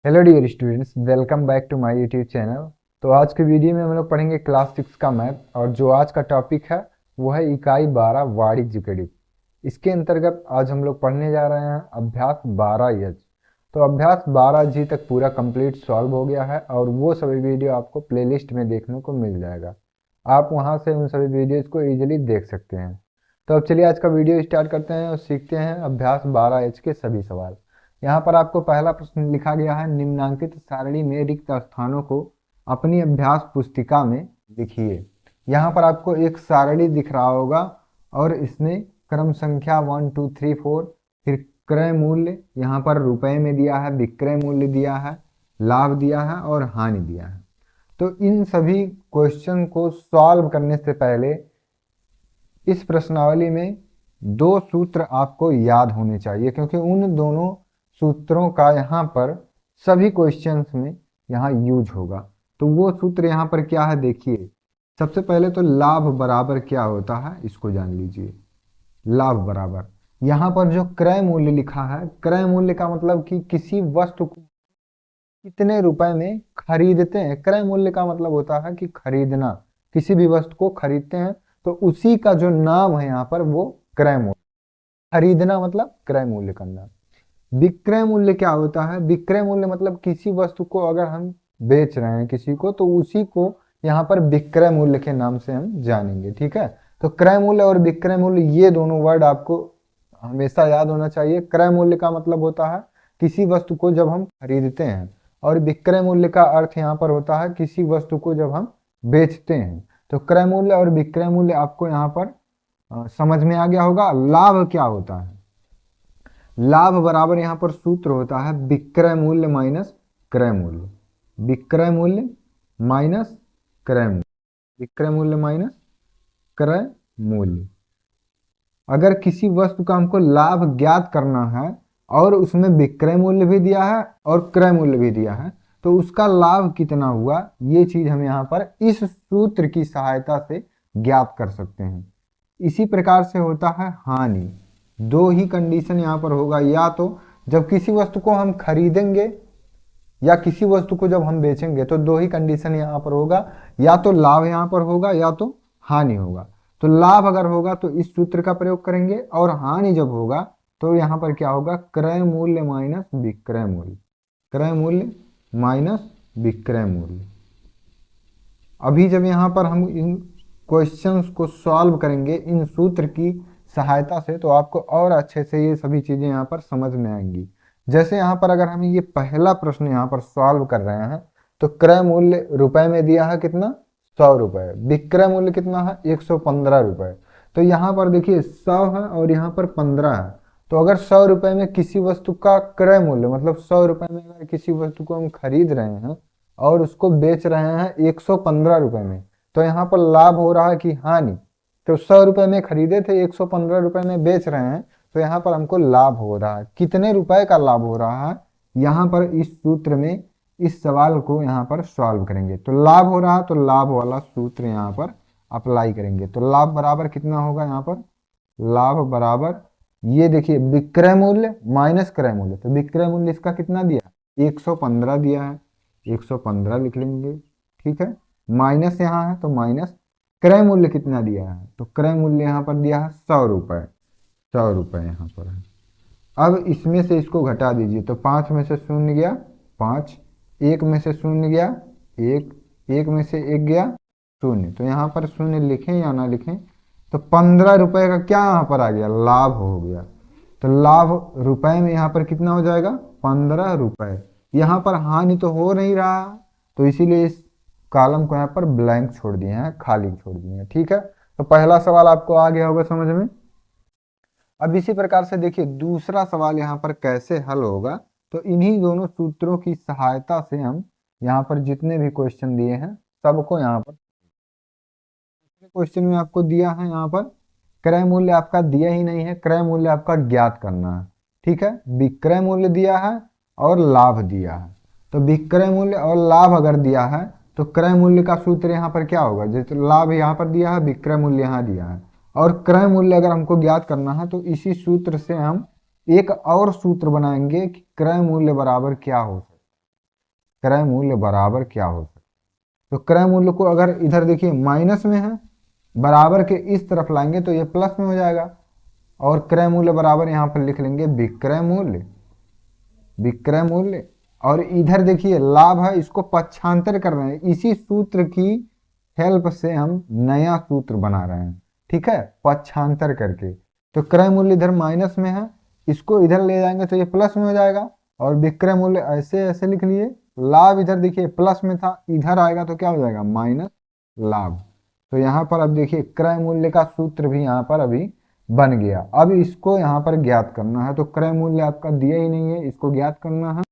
Hello dear students, welcome back to my YouTube channel. तो आज के वीडियो में हम लोग पढ़ेंगे क्लास 6 का मैथ, और जो आज का टॉपिक है वो है इकाई 12 वाणिज्य गणित। इसके अंतर्गत आज हम लोग पढ़ने जा रहे हैं अभ्यास 12 यज। तो अभ्यास 12 जी तक पूरा कंप्लीट सॉल्व हो गया है और वो सभी वीडियो आपको प्लेलिस्ट में देखने को मिल जाएगा। आप वहाँ से उन सभी वीडियोज़ को ईजिली देख सकते हैं। तो अब चलिए आज का वीडियो स्टार्ट करते हैं और सीखते हैं अभ्यास 12 एच के सभी सवाल। यहाँ पर आपको पहला प्रश्न लिखा गया है, निम्नांकित सारणी में रिक्त स्थानों को अपनी अभ्यास पुस्तिका में लिखिए। यहाँ पर आपको एक सारणी दिख रहा होगा और इसमें क्रम संख्या 1 2 3 4, फिर क्रय मूल्य यहाँ पर रुपए में दिया है, विक्रय मूल्य दिया है, लाभ दिया है और हानि दिया है। तो इन सभी क्वेश्चन को सॉल्व करने से पहले इस प्रश्नावली में दो सूत्र आपको याद होने चाहिए, क्योंकि उन दोनों सूत्रों का यहाँ पर सभी क्वेश्चंस में यहाँ यूज होगा। तो वो सूत्र यहाँ पर क्या है देखिए। सबसे पहले तो लाभ बराबर क्या होता है इसको जान लीजिए। लाभ बराबर, यहाँ पर जो क्रय मूल्य लिखा है, क्रय मूल्य का मतलब कि किसी वस्तु को कितने रुपए में खरीदते हैं। क्रय मूल्य का मतलब होता है कि खरीदना, किसी भी वस्तु को खरीदते हैं तो उसी का जो नाम है यहाँ पर वो क्रय मूल्य। खरीदना मतलब क्रय मूल्य करना। विक्रय मूल्य क्या होता है? विक्रय मूल्य मतलब किसी वस्तु को अगर हम बेच रहे हैं किसी को, तो उसी को यहाँ पर विक्रय मूल्य के नाम से हम जानेंगे। ठीक है, तो क्रय मूल्य और विक्रय मूल्य ये दोनों वर्ड आपको हमेशा याद होना चाहिए। क्रय मूल्य का मतलब होता है किसी वस्तु को जब हम खरीदते हैं, और विक्रय मूल्य का अर्थ यहाँ पर होता है किसी वस्तु को जब हम बेचते हैं। तो क्रय मूल्य और विक्रय मूल्य आपको यहाँ पर समझ में आ गया होगा। लाभ क्या होता है? लाभ बराबर यहाँ पर सूत्र होता है विक्रय मूल्य माइनस क्रय मूल्य। विक्रय मूल्य माइनस क्रय मूल्य, विक्रय मूल्य माइनस क्रय मूल्य। अगर किसी वस्तु का हमको लाभ ज्ञात करना है और उसमें विक्रय मूल्य भी दिया है और क्रय मूल्य भी दिया है, तो उसका लाभ कितना हुआ ये चीज हम यहाँ पर इस सूत्र की सहायता से ज्ञात कर सकते हैं। इसी प्रकार से होता है हानि। दो ही कंडीशन यहाँ पर होगा, या तो जब किसी वस्तु को हम खरीदेंगे या किसी वस्तु को जब हम बेचेंगे, तो दो ही कंडीशन यहाँ पर होगा, या तो लाभ यहाँ पर होगा या तो हानि होगा। तो लाभ अगर होगा तो इस सूत्र का प्रयोग करेंगे, और हानि जब होगा तो यहाँ पर क्या होगा? क्रय मूल्य माइनस विक्रय मूल्य। क्रय मूल्य माइनस विक्रय मूल्य। अभी जब यहाँ पर हम इन क्वेश्चंस को सॉल्व करेंगे इन सूत्र की सहायता से, तो आपको और अच्छे से ये सभी चीजें यहाँ पर समझ में आएंगी। जैसे यहाँ पर अगर हम ये पहला प्रश्न यहाँ पर सॉल्व कर रहे हैं, तो क्रय मूल्य रुपए में दिया है कितना? 100 रुपए। विक्रय मूल्य कितना है? 115 रुपए। तो यहाँ पर देखिए 100 है और यहाँ पर 15 है। तो अगर 100 रुपए में किसी वस्तु का क्रय मूल्य, मतलब 100 रुपए में अगर किसी वस्तु को हम खरीद रहे हैं और उसको बेच रहे हैं 115 रुपए में, तो यहाँ पर लाभ हो रहा है कि हानि? तो 100 रुपए में खरीदे थे, 115 रुपए में बेच रहे हैं, तो यहाँ पर हमको लाभ हो रहा है। कितने रुपए का लाभ हो रहा है? यहाँ पर इस सूत्र में इस सवाल को यहाँ पर सॉल्व करेंगे तो लाभ हो रहा है, तो लाभ वाला सूत्र यहाँ पर अप्लाई करेंगे। तो लाभ बराबर कितना होगा? यहाँ पर लाभ बराबर, ये देखिए विक्रय मूल्य माइनस क्रय मूल्य। तो विक्रय मूल्य इसका कितना दिया? 115 दिया है, 115 लिख लेंगे। ठीक है, माइनस यहाँ है तो माइनस। क्रय मूल्य कितना दिया है? तो क्रय मूल्य यहाँ पर दिया है 100 रुपए। 100 रुपए यहाँ पर है। अब इसमें से इसको घटा दीजिए, तो 5 में से शून्य गया 5, 1 में से शून्य गया 1, 1 में से 1 गया 0। तो यहाँ पर शून्य लिखें या ना लिखें, तो 15 रुपए का क्या यहाँ पर आ गया? लाभ हो गया। तो लाभ रुपए में यहाँ पर कितना हो जाएगा? 15 रुपए। यहाँ पर हानि तो हो नहीं रहा, तो इसीलिए इस कॉलम को यहाँ पर ब्लैंक छोड़ दिए हैं, खाली छोड़ दिए हैं। ठीक है, तो पहला सवाल आपको आ गया होगा समझ में। अब इसी प्रकार से देखिए दूसरा सवाल यहाँ पर कैसे हल होगा। तो इन्हीं दोनों सूत्रों की सहायता से हम यहाँ पर जितने भी क्वेश्चन दिए हैं सबको यहाँ पर, क्वेश्चन में आपको दिया है यहाँ पर क्रय मूल्य आपका दिया ही नहीं है, क्रय मूल्य आपका ज्ञात करना है। ठीक है, विक्रय मूल्य दिया है और लाभ दिया है। तो विक्रय मूल्य और लाभ अगर दिया है तो क्रय मूल्य का सूत्र यहाँ पर क्या होगा? जैसे लाभ यहाँ पर दिया है, विक्रय मूल्य यहाँ दिया है, और क्रय मूल्य अगर हमको ज्ञात करना है तो इसी सूत्र से हम एक और सूत्र बनाएंगे कि क्रय मूल्य बराबर क्या हो सकता है। क्रय मूल्य बराबर क्या हो सकता है। तो क्रय मूल्य को अगर इधर देखिए माइनस में है, बराबर के इस तरफ लाएंगे तो ये प्लस में हो जाएगा, और क्रय मूल्य बराबर यहाँ पर लिख लेंगे विक्रय मूल्य, विक्रय मूल्य। और इधर देखिए लाभ है, इसको पक्षांतर कर रहे हैं, इसी सूत्र की हेल्प से हम नया सूत्र बना रहे हैं, ठीक है, पक्षांतर करके। तो क्रय मूल्य इधर माइनस में है, इसको इधर ले जाएंगे तो ये प्लस में हो जाएगा, और विक्रय मूल्य ऐसे ऐसे लिख लिए। लाभ इधर देखिए प्लस में था, इधर आएगा तो क्या हो जाएगा माइनस लाभ। तो यहाँ पर अब देखिए क्रय मूल्य का सूत्र भी यहाँ पर अभी बन गया। अब इसको यहाँ पर ज्ञात करना है, तो क्रय मूल्य आपका दिया ही नहीं है, इसको ज्ञात करना है।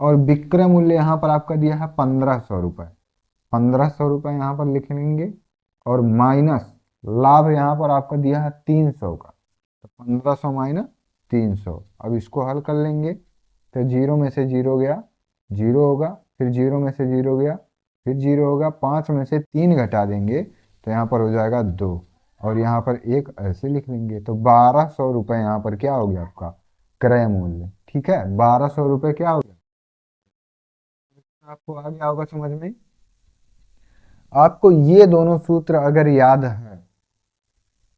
और विक्रय मूल्य यहाँ पर आपका दिया है 1500 रुपये, 1500 रुपये यहाँ पर लिख लेंगे, और माइनस लाभ यहाँ पर आपका दिया है 300 का, तो 1500 माइनस 300। अब इसको हल कर लेंगे तो जीरो में से जीरो गया, जीरो होगा, फिर जीरो में से जीरो गया, फिर जीरो होगा, 5 में से 3 घटा देंगे तो यहाँ पर हो जाएगा 2, और यहाँ पर एक ऐसे लिख लेंगे। तो 1200 रुपये यहाँ पर क्या हो गया आपका क्रय मूल्य, ठीक है, 1200 रुपये क्या हो गया। आपको आ गया होगा समझ में। आपको ये दोनों सूत्र अगर याद है,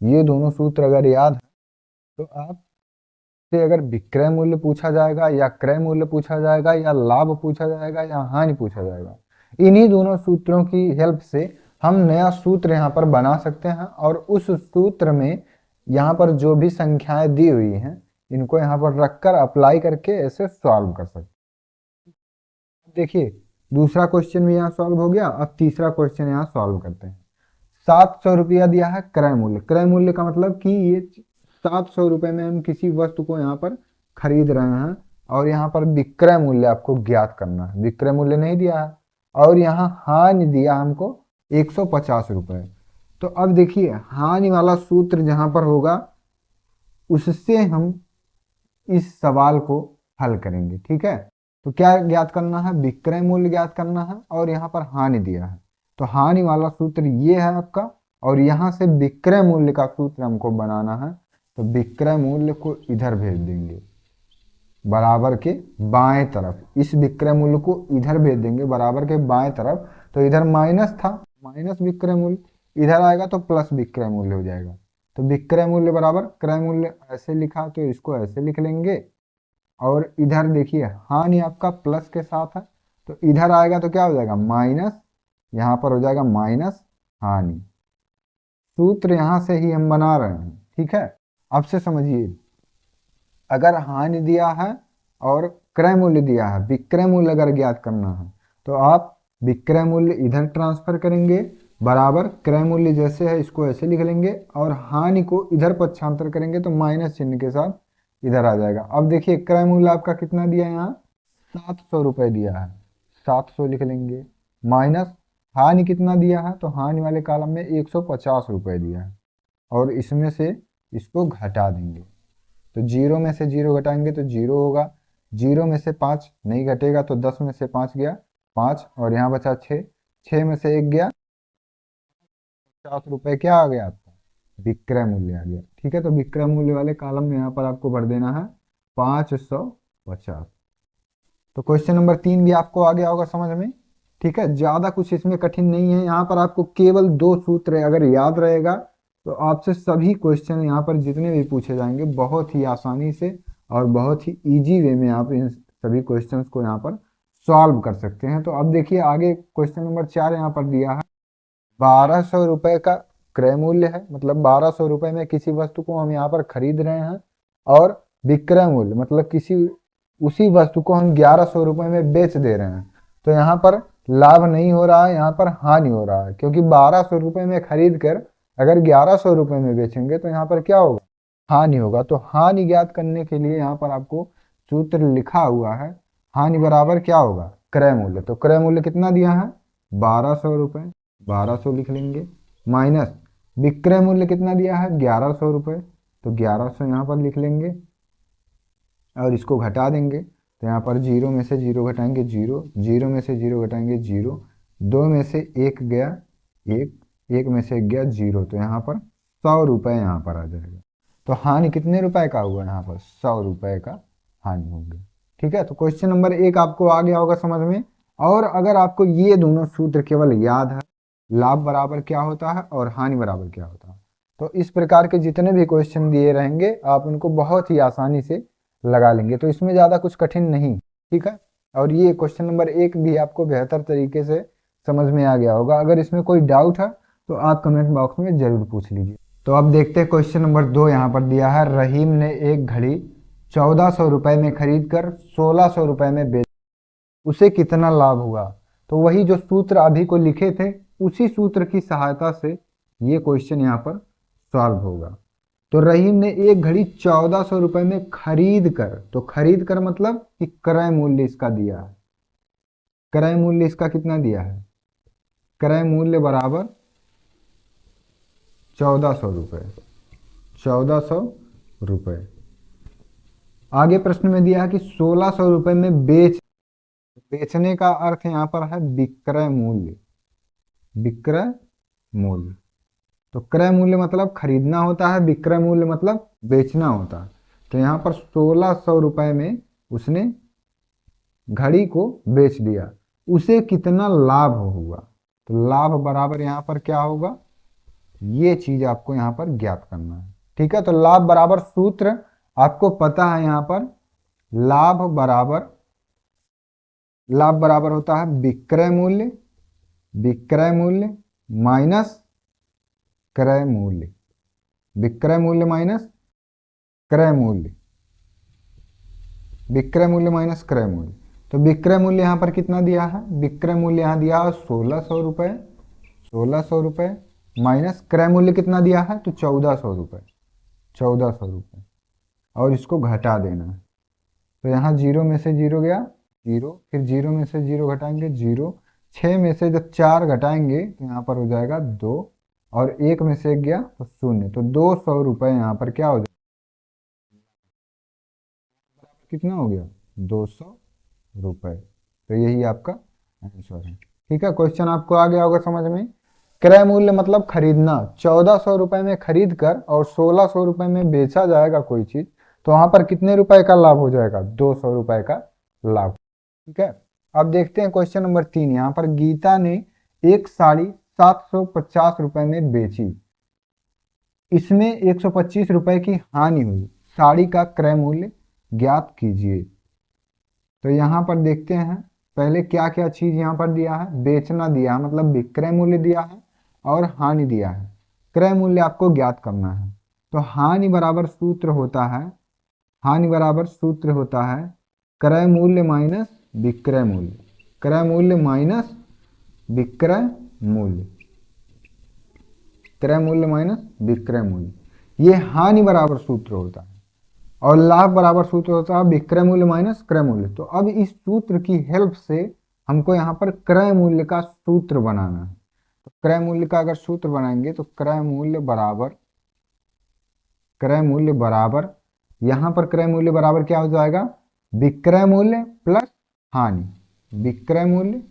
ये दोनों सूत्र अगर याद है, तो आप से अगर विक्रय मूल्य पूछा जाएगा या क्रय मूल्य पूछा जाएगा या लाभ पूछा जाएगा या हानि पूछा जाएगा, इन्हीं दोनों सूत्रों की हेल्प से हम नया सूत्र यहाँ पर बना सकते हैं, और उस सूत्र में यहाँ पर जो भी संख्याएं दी हुई हैं इनको यहाँ पर रखकर अप्लाई करके ऐसे सॉल्व कर सकते हैं। देखिए दूसरा क्वेश्चन भी यहाँ सॉल्व हो गया। अब तीसरा क्वेश्चन यहाँ सॉल्व करते हैं। 700 रुपया दिया है क्रय मूल्य। क्रय मूल्य का मतलब कि ये 700 रुपये में हम किसी वस्तु को यहाँ पर खरीद रहे हैं, और यहाँ पर विक्रय मूल्य आपको ज्ञात करना है। विक्रय मूल्य नहीं दिया है, और यहाँ हानि दिया हमको 150 रुपये। तो अब देखिए हानि वाला सूत्र जहाँ पर होगा उससे हम इस सवाल को हल करेंगे, ठीक है। तो क्या ज्ञात करना है, विक्रय मूल्य ज्ञात करना है, और यहाँ पर हानि दिया है, तो हानि वाला सूत्र ये है आपका, और यहाँ से विक्रय मूल्य का सूत्र हमको बनाना है। तो विक्रय मूल्य को इधर भेज देंगे बराबर के बाएं तरफ, इस विक्रय मूल्य को इधर भेज देंगे बराबर के बाएं तरफ। तो इधर माइनस था, माइनस विक्रय मूल्य, इधर आएगा तो प्लस विक्रय मूल्य हो जाएगा। तो विक्रय मूल्य बराबर क्रय मूल्य ऐसे लिखा तो इसको ऐसे लिख लेंगे, और इधर देखिए हानि आपका प्लस के साथ है, तो इधर आएगा तो क्या हो जाएगा माइनस, यहाँ पर हो जाएगा माइनस हानि। सूत्र यहाँ से ही हम बना रहे हैं, ठीक है। अब से समझिए, अगर हानि दिया है और क्रय मूल्य दिया है, विक्रय मूल्य अगर ज्ञात करना है तो आप विक्रय मूल्य इधर ट्रांसफर करेंगे बराबर क्रय मूल्य जैसे है इसको ऐसे लिख लेंगे, और हानि को इधर पक्षांतर करेंगे तो माइनस चिन्ह के साथ इधर आ जाएगा। अब देखिए क्रय मूल्य आपका कितना दिया है, यहाँ 700 रुपये दिया है, 700 लिख लेंगे, माइनस हानि कितना दिया है, तो हानि वाले कॉलम में 150 रुपये दिया है, और इसमें से इसको घटा देंगे। तो जीरो में से जीरो घटाएंगे तो जीरो होगा, जीरो में से 5 नहीं घटेगा तो 10 में से 5 गया 5, और यहाँ बचा 6, 6 में से 1 गया, 50 रुपये क्या आ गया आपका विक्रय मूल्य आ गया, ठीक है। तो विक्रय मूल्य वाले कॉलम में यहाँ पर आपको भर देना है 550। तो क्वेश्चन नंबर 3 भी आपको आ गया होगा समझ में, ठीक है। ज्यादा कुछ इसमें कठिन नहीं है, यहाँ पर आपको केवल 2 सूत्र अगर याद रहेगा तो आपसे सभी क्वेश्चन यहाँ पर जितने भी पूछे जाएंगे बहुत ही आसानी से और बहुत ही इजी वे में आप इन सभी क्वेश्चंस को यहाँ पर सॉल्व कर सकते हैं। तो अब देखिए आगे क्वेश्चन नंबर 4 यहाँ पर दिया है 1200 रुपये का क्रय मूल्य है, मतलब 1200 रुपये में किसी वस्तु को हम यहाँ पर खरीद रहे हैं, और विक्रय मूल्य मतलब किसी उसी वस्तु को हम 1100 रुपये में बेच दे रहे हैं। तो यहाँ पर लाभ नहीं हो रहा है, यहाँ पर हानि हो रहा है, क्योंकि 1200 रुपये में खरीद कर अगर 1100 रुपये में बेचेंगे तो यहाँ पर क्या होगा हानि होगा। तो हानि ज्ञात करने के लिए यहाँ पर आपको सूत्र लिखा हुआ है, हानि बराबर क्या होगा क्रय मूल्य। तो क्रय मूल्य कितना दिया है 1200 रुपये, 1200 लिख लेंगे, माइनस विक्रय मूल्य कितना दिया है 1100 रुपये, तो 1100 यहाँ पर लिख लेंगे, और इसको घटा देंगे। तो यहाँ पर जीरो में से जीरो घटाएंगे जीरो, जीरो में से जीरो घटाएंगे जीरो, 2 में से 1 गया 1, 1 में से 1 गया 0, तो यहाँ पर 100 रुपये यहाँ पर आ जाएगा। तो हानि कितने रुपए का हुआ यहाँ पर 100 रुपये का हानि हो गया, ठीक है। तो क्वेश्चन नंबर 1 आपको आ गया होगा समझ में। और अगर आपको ये दोनों सूत्र केवल याद है, लाभ बराबर क्या होता है और हानि बराबर क्या होता है, तो इस प्रकार के जितने भी क्वेश्चन दिए रहेंगे आप उनको बहुत ही आसानी से लगा लेंगे। तो इसमें ज़्यादा कुछ कठिन नहीं, ठीक है। और ये क्वेश्चन नंबर 1 भी आपको बेहतर तरीके से समझ में आ गया होगा। अगर इसमें कोई डाउट है तो आप कमेंट बॉक्स में ज़रूर पूछ लीजिए। तो अब देखते हैं क्वेश्चन नंबर 2 यहाँ पर दिया है। रहीम ने एक घड़ी 1400 रुपये में खरीद कर 1600 रुपये में बेच, उसे कितना लाभ हुआ। तो वही जो सूत्र अभी को लिखे थे उसी सूत्र की सहायता से ये क्वेश्चन यहाँ पर सॉल्व होगा। तो रहीम ने एक घड़ी 1400 रुपये में खरीद कर, तो खरीद कर मतलब कि क्रय मूल्य इसका दिया है। क्रय मूल्य इसका कितना दिया है, क्रय मूल्य बराबर 1400 रुपये, 1400 रुपये। आगे प्रश्न में दिया है कि 1600 रुपये में बेचने का अर्थ यहाँ पर है विक्रय मूल्य, विक्रय मूल्य। तो क्रय मूल्य मतलब खरीदना होता है, विक्रय मूल्य मतलब बेचना होता है। तो यहाँ पर 1600 रुपये में उसने घड़ी को बेच दिया, उसे कितना लाभ हुआ। तो लाभ बराबर यहाँ पर क्या होगा, ये चीज आपको यहाँ पर ज्ञात करना है, ठीक है। तो लाभ बराबर सूत्र आपको पता है, यहाँ पर लाभ बराबर होता है विक्रय मूल्य, विक्रय मूल्य माइनस क्रय मूल्य, विक्रय मूल्य माइनस क्रय मूल्य, विक्रय मूल्य माइनस क्रय मूल्य। तो विक्रय मूल्य यहाँ पर कितना दिया है, विक्रय मूल्य यहाँ दिया है 1600 रुपये, 1600 रुपये माइनस क्रय मूल्य कितना दिया है, तो 1400 रुपये, 1400 रुपये, और इसको घटा देना है। तो यहाँ 0 में से 0 गया 0, फिर 0 में से 0 घटाएंगे 0, 6 में से जब 4 घटाएंगे तो यहाँ पर हो जाएगा 2, और 1 में से 1 गया तो 0। तो 200 रुपये यहाँ पर क्या हो जाएगा, कितना हो गया 200 रुपये। तो यही आपका आंसर है, ठीक है। क्वेश्चन आपको आ गया होगा समझ में। क्रय मूल्य मतलब खरीदना, 1400 रुपये में खरीद कर और 1600 रुपये में बेचा जाएगा कोई चीज, तो वहां पर कितने रुपए का लाभ हो जाएगा, 200 रुपये का लाभ, ठीक है। अब देखते हैं क्वेश्चन नंबर 3। यहाँ पर गीता ने एक साड़ी 750 रुपये में बेची, इसमें 125 रुपये की हानि हुई, साड़ी का क्रय मूल्य ज्ञात कीजिए। तो यहाँ पर देखते हैं पहले क्या क्या चीज यहाँ पर दिया है, बेचना दिया है मतलब विक्रय मूल्य दिया है, और हानि दिया है, क्रय मूल्य आपको ज्ञात करना है। तो हानि बराबर सूत्र होता है, हानि बराबर सूत्र होता है क्रय मूल्य माइनस विक्रय मूल्य, क्रय मूल्य माइनस विक्रय मूल्य, क्रय मूल्य माइनस विक्रय मूल्य, ये हानि बराबर सूत्र होता है। और लाभ बराबर सूत्र होता है विक्रय मूल्य माइनस क्रय मूल्य। तो अब इस सूत्र की हेल्प से हमको यहाँ पर क्रय मूल्य का सूत्र बनाना है। तो क्रय मूल्य का अगर सूत्र बनाएंगे तो क्रय मूल्य बराबर यहाँ पर क्रय मूल्य बराबर क्या हो जाएगा, विक्रय मूल्य प्लस हानि, विक्रय मूल्य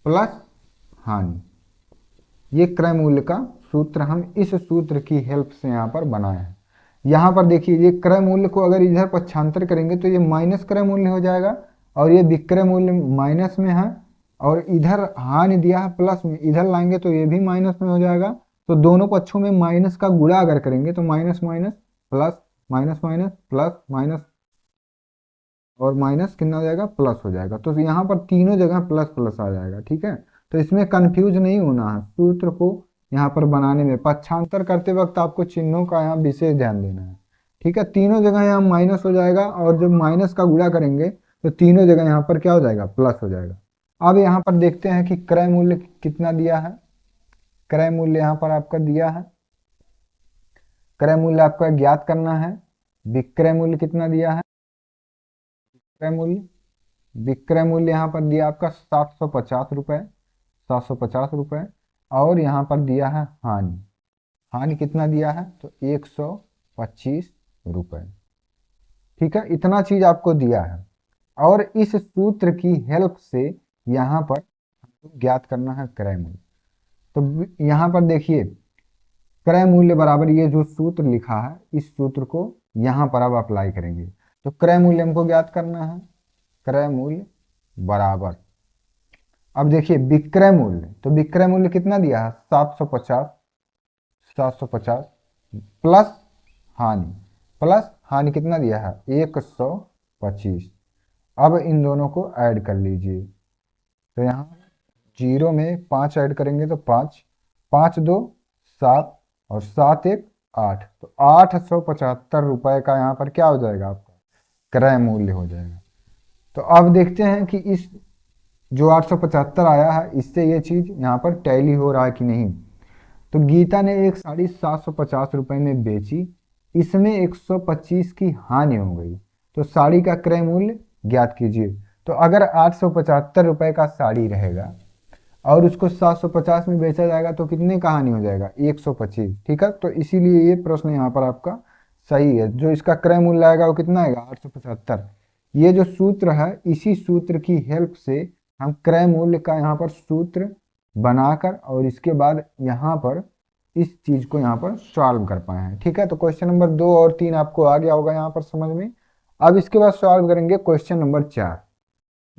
प्लस हानि, ये क्रय मूल्य का सूत्र हम इस सूत्र की हेल्प से यहाँ पर बनाए हैं। यहाँ पर देखिए ये क्रय मूल्य को अगर इधर पक्षांतर करेंगे तो ये माइनस क्रय मूल्य हो जाएगा, और ये विक्रय मूल्य माइनस में है, और इधर हानि दिया है प्लस में, इधर लाएंगे तो ये भी माइनस में हो जाएगा। तो दोनों पक्षों में माइनस का गुणा अगर करेंगे तो minus minus plus, minus minus plus, minus और माइनस कितना हो जाएगा, प्लस हो जाएगा। तो यहाँ पर तीनों जगह प्लस प्लस आ जाएगा, ठीक है। तो इसमें कंफ्यूज नहीं होना है, सूत्र को यहाँ पर बनाने में पक्षांतर करते वक्त आपको चिन्हों का यहाँ विशेष ध्यान देना है, ठीक है। तीनों जगह यहाँ माइनस हो जाएगा, और जब माइनस का गुणा करेंगे तो तीनों जगह यहाँ पर क्या हो जाएगा, प्लस हो जाएगा। अब यहाँ पर देखते हैं कि क्रय मूल्य कितना दिया है। क्रय मूल्य यहाँ पर आपका दिया है, क्रय मूल्य आपका ज्ञात करना है। विक्रय मूल्य कितना दिया है, विक्रय मूल्य यहाँ पर दिया आपका 750 रुपये, 750 रुपये, और यहाँ पर दिया है हानि, हानि कितना दिया है, तो 125 रुपये, ठीक है। इतना चीज आपको दिया है, और इस सूत्र की हेल्प से यहाँ पर ज्ञात करना है क्रय मूल्य। तो यहाँ पर देखिए क्रय मूल्य बराबर ये जो सूत्र लिखा है, इस सूत्र को यहाँ पर अब अप्लाई करेंगे। तो क्रय मूल्य हमको ज्ञात करना है, क्रय मूल्य बराबर, अब देखिए विक्रय मूल्य, तो विक्रय मूल्य कितना दिया है 750, 750 प्लस हानि, प्लस हानि कितना दिया है 125। अब इन दोनों को ऐड कर लीजिए, तो यहाँ जीरो में 5 ऐड करेंगे तो 5, 5 2 7 और 7 1 8, तो 875 रुपये का यहाँ पर क्या हो जाएगा आपका क्रय मूल्य हो जाएगा। तो अब देखते हैं कि इस जो 875 आया है इससे ये चीज़ यहाँ पर टैली हो रहा है कि नहीं। तो गीता ने एक साड़ी 750 रुपये में बेची, इसमें 125 की हानि हो गई, तो साड़ी का क्रय मूल्य ज्ञात कीजिए। तो अगर 875 रुपये का साड़ी रहेगा और उसको 750 में बेचा जाएगा तो कितने का हानि हो जाएगा 125, ठीक है। तो इसीलिए ये प्रश्न यहाँ पर आपका सही है, जो इसका क्रय मूल्य आएगा वो कितना आएगा 875। ये जो सूत्र है इसी सूत्र की हेल्प से हम क्रय मूल्य का यहाँ पर सूत्र बनाकर और इसके बाद यहाँ पर इस चीज को यहाँ पर सॉल्व कर पाए हैं, ठीक है। तो क्वेश्चन नंबर 2 और 3 आपको आ गया होगा यहाँ पर समझ में। अब इसके बाद सॉल्व करेंगे क्वेश्चन नंबर 4।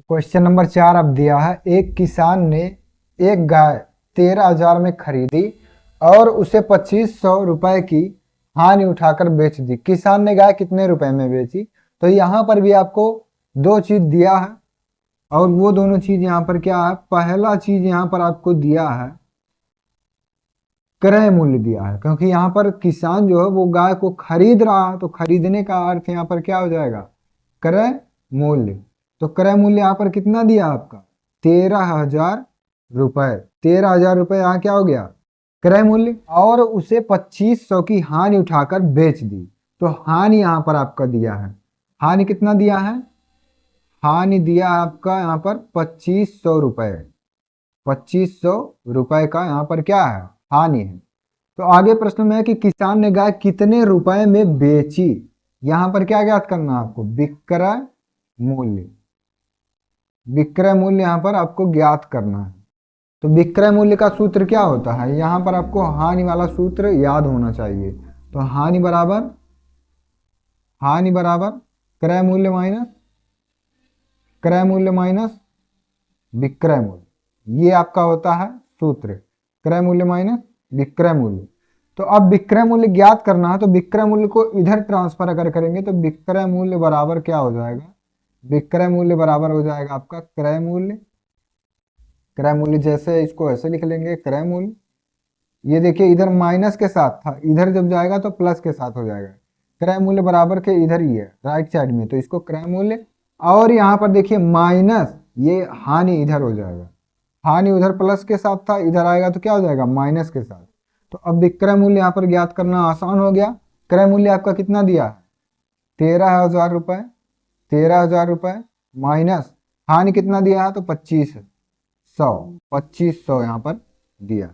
क्वेश्चन नंबर 4 अब दिया है, एक किसान ने एक गाय 13,000 में खरीदी और उसे 2500 रुपए की हानि उठाकर बेच दी। किसान ने गाय कितने रुपए में बेची, तो यहाँ पर भी आपको दो चीज दिया है और वो दोनों चीज यहाँ पर क्या है, पहला चीज यहाँ पर आपको दिया है क्रय मूल्य दिया है, क्योंकि यहाँ पर किसान जो है वो गाय को खरीद रहा है, तो खरीदने का अर्थ यहाँ पर क्या हो जाएगा क्रय मूल्य। तो क्रय मूल्य यहाँ पर कितना दिया आपका 13,000 रुपए, 13,000 रुपए यहाँ क्या हो गया क्रय मूल्य, और उसे 2500 की हानि उठाकर बेच दी। तो हानि यहाँ पर आपका दिया है, हानि कितना दिया है, हानि दिया आपका यहाँ पर 2500 रुपए, 2500 रुपए का यहाँ पर क्या है हानि है। तो आगे प्रश्न में है कि किसान ने गाय कितने रुपए में बेची, यहाँ पर क्या ज्ञात करना है आपको विक्रय मूल्य, विक्रय मूल्य यहाँ पर आपको ज्ञात करना है। तो विक्रय मूल्य का सूत्र क्या होता है, यहाँ पर आपको हानि वाला सूत्र याद होना चाहिए। तो हानि बराबर क्रय मूल्य माइनस, क्रय मूल्य माइनस विक्रय मूल्य, ये आपका होता है सूत्र, क्रय मूल्य माइनस विक्रय मूल्य। तो अब विक्रय मूल्य ज्ञात करना है, तो विक्रय मूल्य को इधर ट्रांसफर अगर करेंगे तो विक्रय मूल्य बराबर क्या हो जाएगा, विक्रय मूल्य बराबर हो जाएगा आपका क्रय मूल्य, क्रय मूल्य जैसे इसको ऐसे लिख लेंगे क्रय मूल्य, ये देखिए इधर माइनस के साथ था, इधर जब जाएगा तो प्लस के साथ हो जाएगा, क्रय मूल्य बराबर के इधर ही है राइट साइड में, तो इसको क्रय मूल्य, और यहाँ पर देखिए माइनस ये हानि इधर हो जाएगा, हानि उधर प्लस के साथ था, इधर आएगा तो क्या हो जाएगा माइनस के साथ। तो अब विक्रय मूल्य यहाँ पर ज्ञात करना आसान हो गया। क्रय मूल्य आपका कितना दिया है 13,000 रुपए, 13,000 रुपए माइनस हानि कितना दिया है तो 2500 यहाँ पर दिया।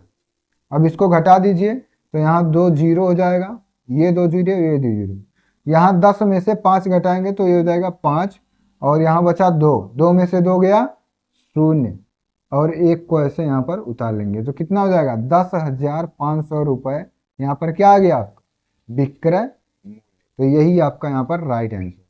अब इसको घटा दीजिए तो यहाँ 2 जीरो हो जाएगा, ये 2 जीरो, ये 2 जीरो, यहाँ 10 में से 5 घटाएंगे तो ये हो जाएगा 5, और यहाँ बचा 2, 2 में से 2 गया 0 और 1 को ऐसे यहाँ पर उतार लेंगे तो कितना हो जाएगा 10,500 रुपए यहाँ पर क्या आ गया आपका विक्रय। तो यही आपका यहाँ पर राइट आंसर।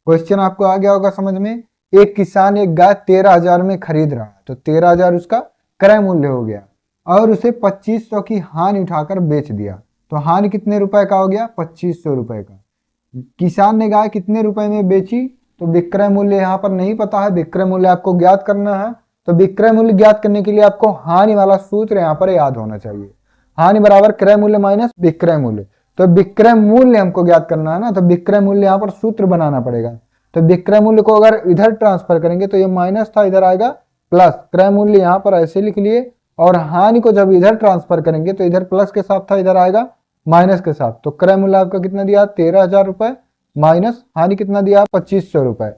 क्वेश्चन आपको आ गया होगा समझ में। एक किसान एक गाय 13,000 में खरीद रहा है, तो 13,000 उसका क्रय मूल्य हो गया और उसे 2500 की हानि उठाकर बेच दिया। तो हानि कितने रुपए का हो गया 2500 रुपए का। किसान ने गाय कितने रुपए में बेची, तो विक्रय मूल्य यहाँ पर नहीं पता है, विक्रय मूल्य आपको ज्ञात करना है। तो विक्रय मूल्य ज्ञात करने के लिए आपको हानि वाला सूत्र यहाँ पर याद होना चाहिए, हानि बराबर क्रय मूल्य माइनस विक्रय मूल्य। तो विक्रय मूल्य हमको ज्ञात करना है ना, तो विक्रय मूल्य यहाँ पर सूत्र बनाना पड़ेगा। तो विक्रय मूल्य को अगर इधर ट्रांसफर करेंगे तो ये माइनस था, इधर आएगा प्लस, क्रय मूल्य यहाँ पर ऐसे लिख लिए, और हानि को जब इधर ट्रांसफर करेंगे तो इधर प्लस के साथ था, इधर आएगा माइनस के साथ। तो क्रय मूल्य आपका कितना दिया 13,000 रुपए माइनस हानि कितना दिया 2500 रुपए।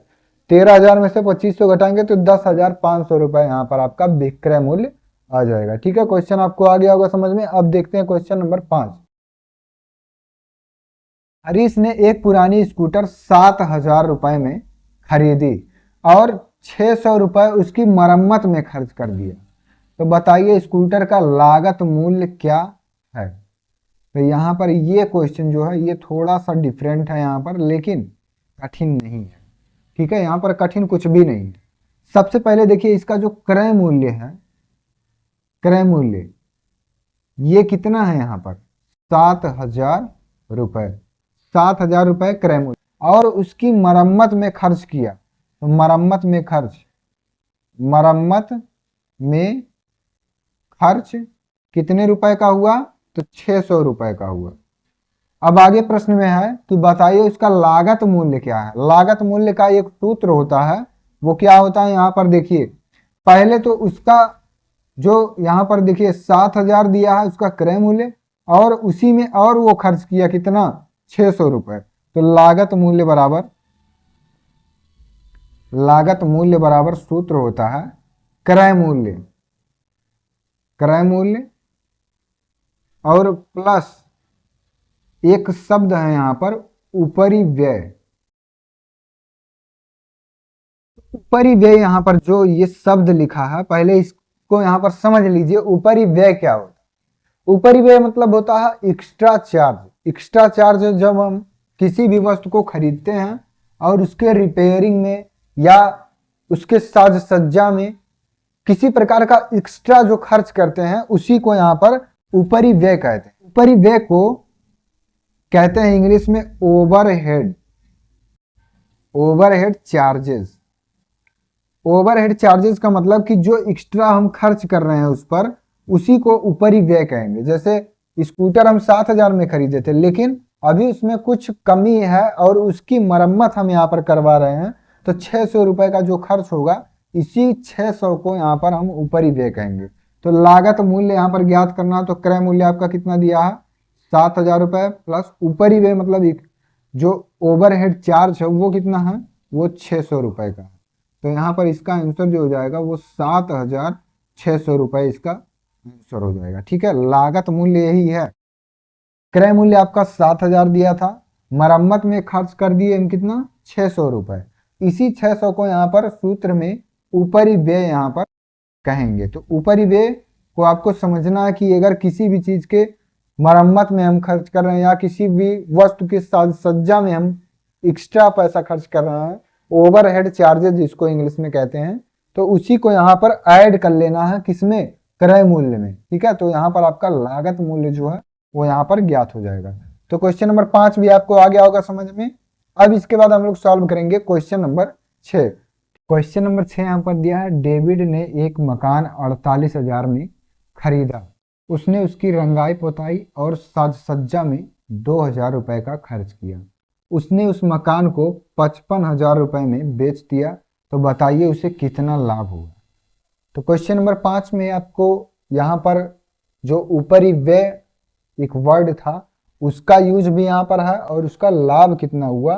13,000 में से 2500 घटाएंगे तो 10,500 रुपए यहाँ पर आपका विक्रय मूल्य आ जाएगा। ठीक है, क्वेश्चन आपको आ गया होगा समझ में। अब देखते हैं क्वेश्चन नंबर 5। हरीश ने एक पुरानी स्कूटर 7,000 रुपए में खरीदी और 600 रुपए उसकी मरम्मत में खर्च कर दिया। तो बताइए स्कूटर का लागत मूल्य क्या है। तो यहाँ पर ये क्वेश्चन जो है ये थोड़ा सा डिफरेंट है यहाँ पर, लेकिन कठिन नहीं है, ठीक है, यहाँ पर कठिन कुछ भी नहीं है। सबसे पहले देखिए इसका जो क्रय मूल्य है, क्रय मूल्य ये कितना है यहाँ पर 7,000 रुपए, 7,000 रुपए क्रय मूल्य। और उसकी मरम्मत में खर्च किया, तो मरम्मत में खर्च कितने रुपए का हुआ, तो 600 रुपए का हुआ। अब आगे प्रश्न में है कि बताइए उसका लागत मूल्य क्या है। लागत मूल्य का एक सूत्र होता है, वो क्या होता है, यहाँ पर देखिए पहले तो उसका जो यहाँ पर देखिए 7,000 दिया है उसका क्रय मूल्य, और उसी में और वो खर्च किया कितना 600 रुपए। तो लागत मूल्य बराबर सूत्र होता है क्रय मूल्य और प्लस एक शब्द है यहाँ पर ऊपरी व्यय। ऊपरी व्यय यहाँ पर जो ये शब्द लिखा है, पहले इसको यहाँ पर समझ लीजिए। ऊपरी व्यय क्या होता है? ऊपरी व्यय मतलब होता है एक्स्ट्रा चार्ज। एक्स्ट्रा चार्ज जब हम किसी भी वस्तु को खरीदते हैं और उसके रिपेयरिंग में या उसके साज सज्जा में किसी प्रकार का एक्स्ट्रा जो खर्च करते हैं, उसी को यहाँ पर ऊपरी व्यय कहते हैं। ऊपरी व्यय को कहते हैं इंग्लिश में ओवरहेड चार्जेस। ओवरहेड चार्जेस का मतलब कि जो एक्स्ट्रा हम खर्च कर रहे हैं उस पर, उसी को ऊपरी व्यय कहेंगे। जैसे स्कूटर हम 7,000 में खरीदे थे, लेकिन अभी उसमें कुछ कमी है और उसकी मरम्मत हम यहाँ पर करवा रहे हैं, तो 600 रुपए का जो खर्च होगा, इसी 600 को यहाँ पर हम ऊपरी व्यय कहेंगे। तो लागत मूल्य यहाँ पर ज्ञात करना, तो क्रय मूल्य आपका कितना दिया है 7,000 रुपए, प्लस ऊपरी व्यय मतलब जो ओवरहेड चार्ज है वो कितना है, वो 600 रुपए का है। तो यहाँ पर इसका आंसर जो हो जाएगा वो 7,600 रुपए इसका आंसर हो जाएगा। ठीक है, लागत मूल्य यही है। क्रय मूल्य आपका 7,000 दिया था, मरम्मत में खर्च कर दिए हम कितना 600 रुपए। इसी 600 को यहाँ पर सूत्र में ऊपरी व्यय यहाँ पर कहेंगे। तो ऊपरी व्यय को आपको समझना है कि अगर किसी भी चीज के मरम्मत में हम खर्च कर रहे हैं या किसी भी वस्तु के साज सज्जा में हम एक्स्ट्रा पैसा खर्च कर रहे हैं, ओवरहेड चार्जेस जिसको इंग्लिश में कहते हैं, तो उसी को यहाँ पर ऐड कर लेना है किसमें, क्रय मूल्य में। ठीक है, तो यहाँ पर आपका लागत मूल्य जो है वो यहाँ पर ज्ञात हो जाएगा। तो क्वेश्चन नंबर 5 भी आपको आ गया होगा समझ में। अब इसके बाद हम लोग सॉल्व करेंगे क्वेश्चन नंबर 6। क्वेश्चन नंबर 6 यहाँ पर दिया है, डेविड ने एक मकान 48,000 में खरीदा। उसने उसकी रंगाई पोताई और साज सज्जा में 2,000 रुपए का खर्च किया। उसने उस मकान को 55,000 रुपए में बेच दिया, तो बताइए उसे कितना लाभ हुआ। तो क्वेश्चन नंबर 5 में आपको यहाँ पर जो ऊपरी व्यय एक वर्ड था उसका यूज भी यहाँ पर है, और उसका लाभ कितना हुआ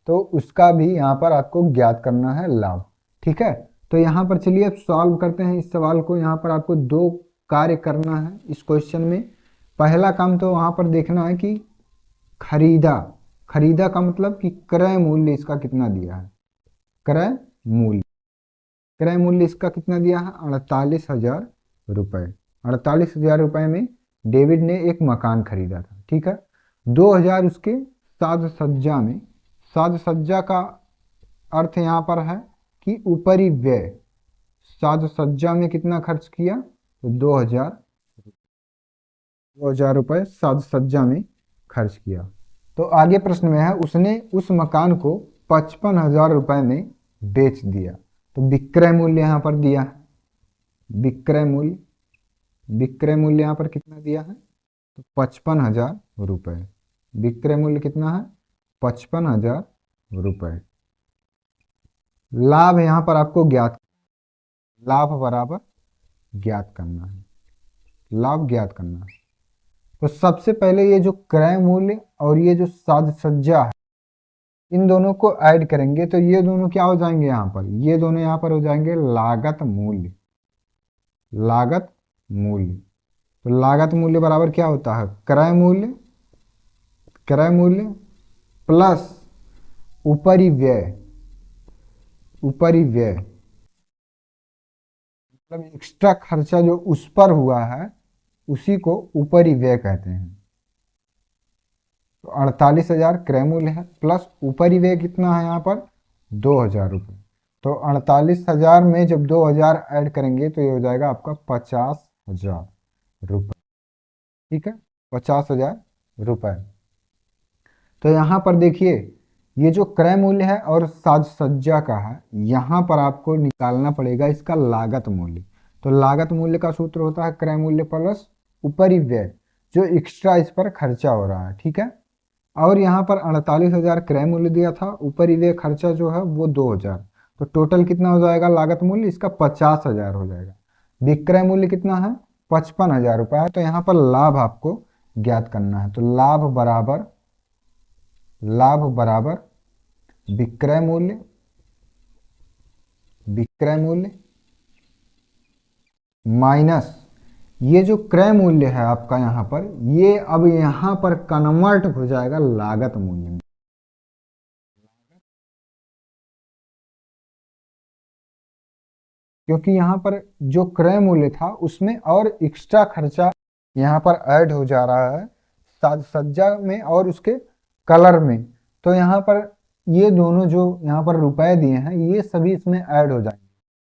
तो उसका भी यहाँ पर आपको ज्ञात करना है लाभ। ठीक है, तो यहाँ पर चलिए अब सॉल्व करते हैं इस सवाल को। यहाँ पर आपको 2 कार्य करना है इस क्वेश्चन में। पहला काम तो वहाँ पर देखना है कि खरीदा का मतलब कि क्रय मूल्य इसका कितना दिया है। क्रय मूल्य इसका कितना दिया है 48,000 रुपए। 48,000 रुपए में डेविड ने एक मकान खरीदा था। ठीक है, 2,000 उसके साज सज्जा का अर्थ यहाँ पर है कि ऊपरी व्यय। साज सज्जा में कितना खर्च किया, तो 2,000 रुपए साज सज्जा में खर्च किया। तो आगे प्रश्न में है, उसने उस मकान को 55,000 रुपए में बेच दिया। तो विक्रय मूल्य यहाँ पर दिया है। विक्रय मूल्य यहाँ पर कितना दिया है, तो 55,000 रुपए। विक्रय मूल्य कितना है 55,000 रुपए। लाभ यहाँ पर आपको लाभ बराबर ज्ञात करना है। लाभ ज्ञात करना है। तो सबसे पहले ये जो क्रय मूल्य और ये जो साज सज्जा है, इन दोनों को ऐड करेंगे तो ये दोनों क्या हो जाएंगे यहाँ पर, ये दोनों यहाँ पर हो जाएंगे लागत मूल्य। तो लागत मूल्य बराबर क्या होता है, क्रय मूल्य प्लस ऊपरी व्यय। मतलब एक्स्ट्रा खर्चा जो उस पर हुआ है उसी को ऊपरी व्यय कहते हैं। तो 48,000 क्रय मूल्य है, प्लस ऊपरी व्यय कितना है यहाँ पर 2,000 रुपये। तो 48,000 में जब 2,000 ऐड करेंगे तो ये हो जाएगा आपका 50,000 रुपये। ठीक है, 50,000 रुपये। तो यहाँ पर देखिए, ये जो क्रय मूल्य है और साज सज्जा का है, यहाँ पर आपको निकालना पड़ेगा इसका लागत मूल्य। तो लागत मूल्य का सूत्र होता है क्रय मूल्य प्लस ऊपरी व्यय, जो एक्स्ट्रा इस पर खर्चा हो रहा है। ठीक है, और यहाँ पर 48,000 क्रय मूल्य दिया था, ऊपरी व्यय खर्चा जो है वो 2,000। तो टोटल कितना हो जाएगा लागत मूल्य इसका? 50,000 हो जाएगा। विक्रय मूल्य कितना है? 55,000 रुपये है। तो यहाँ पर लाभ आपको ज्ञात करना है। तो लाभ बराबर विक्रय मूल्य माइनस ये जो क्रय मूल्य है आपका यहाँ पर, ये अब यहाँ पर कन्वर्ट हो जाएगा लागत मूल्य में। क्योंकि यहाँ पर जो क्रय मूल्य था उसमें और एक्स्ट्रा खर्चा यहाँ पर ऐड हो जा रहा है साज सज्जा में और उसके कलर में। तो यहाँ पर ये दोनों जो यहाँ पर रुपए दिए हैं ये सभी इसमें ऐड हो जाएंगे।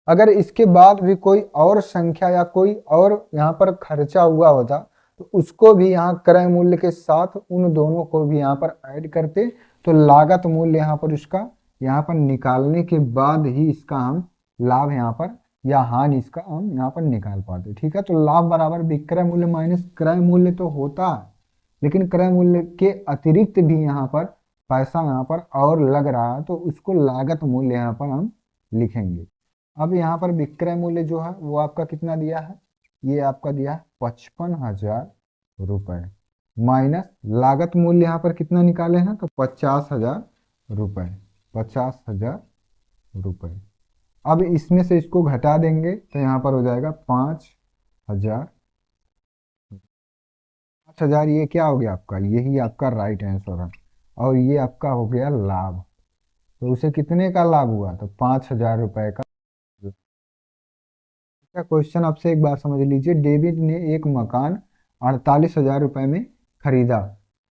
अगर इसके बाद भी कोई और संख्या या कोई और यहाँ पर खर्चा हुआ होता तो उसको भी यहाँ क्रय मूल्य के साथ उन दोनों को भी यहाँ पर ऐड करते, तो लागत मूल्य यहाँ पर उसका यहाँ पर निकालने के बाद ही इसका हम लाभ यहाँ पर या हानि इसका हम यहाँ पर निकाल पाते। ठीक है, तो लाभ बराबर विक्रय मूल्य माइनस क्रय मूल्य तो होता है, लेकिन क्रय मूल्य के अतिरिक्त भी यहाँ पर पैसा यहाँ पर और लग रहा है तो उसको लागत मूल्य यहाँ पर हम लिखेंगे। अब यहाँ पर विक्रय मूल्य जो है वो आपका कितना दिया है? ये आपका दिया है 55,000 रुपये, माइनस लागत मूल्य यहाँ पर कितना निकाले हैं? तो 50,000 रुपये, 50,000 रुपये। अब इसमें से इसको घटा देंगे तो यहाँ पर हो जाएगा 5,000। 5,000 ये क्या हो गया आपका? यही आपका राइट आंसर है। और ये आपका हो गया लाभ। तो उसे कितने का लाभ हुआ? तो 5,000 रुपये का। क्वेश्चन आपसे एक बार समझ लीजिए। डेविड ने एक मकान 48,000 रुपये में खरीदा।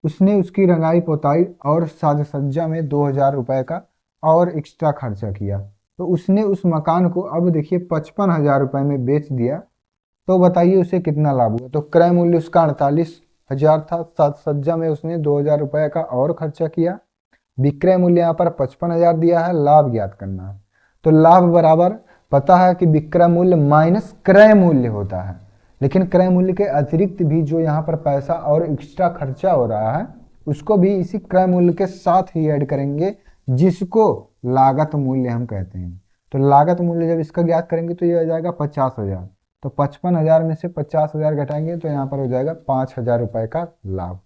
उसने उसकी रंगाई पोताई और साज सज्जा में 2,000 रुपये का और एक्स्ट्रा खर्चा किया। तो उसने उस मकान को अब देखिए 55,000 रुपये में बेच दिया। तो बताइए उसे कितना लाभ हुआ? तो क्रय मूल्य उसका 48,000 था, साज सज्जा में उसने 2,000 रुपये का और खर्चा किया। विक्रय मूल्य यहाँ पर 55,000 दिया है, लाभ ज्ञात करना है। तो लाभ बराबर पता है कि विक्रय मूल्य माइनस क्रय मूल्य होता है, लेकिन क्रय मूल्य के अतिरिक्त भी जो यहाँ पर पैसा और एक्स्ट्रा खर्चा हो रहा है उसको भी इसी क्रय मूल्य के साथ ही ऐड करेंगे, जिसको लागत मूल्य हम कहते हैं। तो लागत मूल्य जब इसका ज्ञात करेंगे तो ये हो जाएगा 50,000। तो 55,000 में से 50,000 घटाएंगे तो यहाँ पर हो जाएगा 5,000 रुपये का लाभ।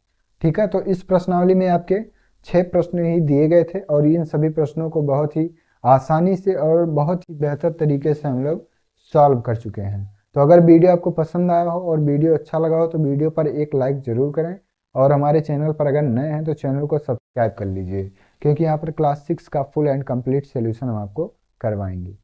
ठीक है, तो इस प्रश्नावली में आपके 6 प्रश्न ही दिए गए थे और इन सभी प्रश्नों को बहुत ही आसानी से और बहुत ही बेहतर तरीके से हम लोग सॉल्व कर चुके हैं। तो अगर वीडियो आपको पसंद आया हो और वीडियो अच्छा लगा हो तो वीडियो पर एक लाइक ज़रूर करें, और हमारे चैनल पर अगर नए हैं तो चैनल को सब्सक्राइब कर लीजिए, क्योंकि यहाँ पर क्लास 6 का फुल एंड कंप्लीट सोल्यूशन हम आपको करवाएंगे।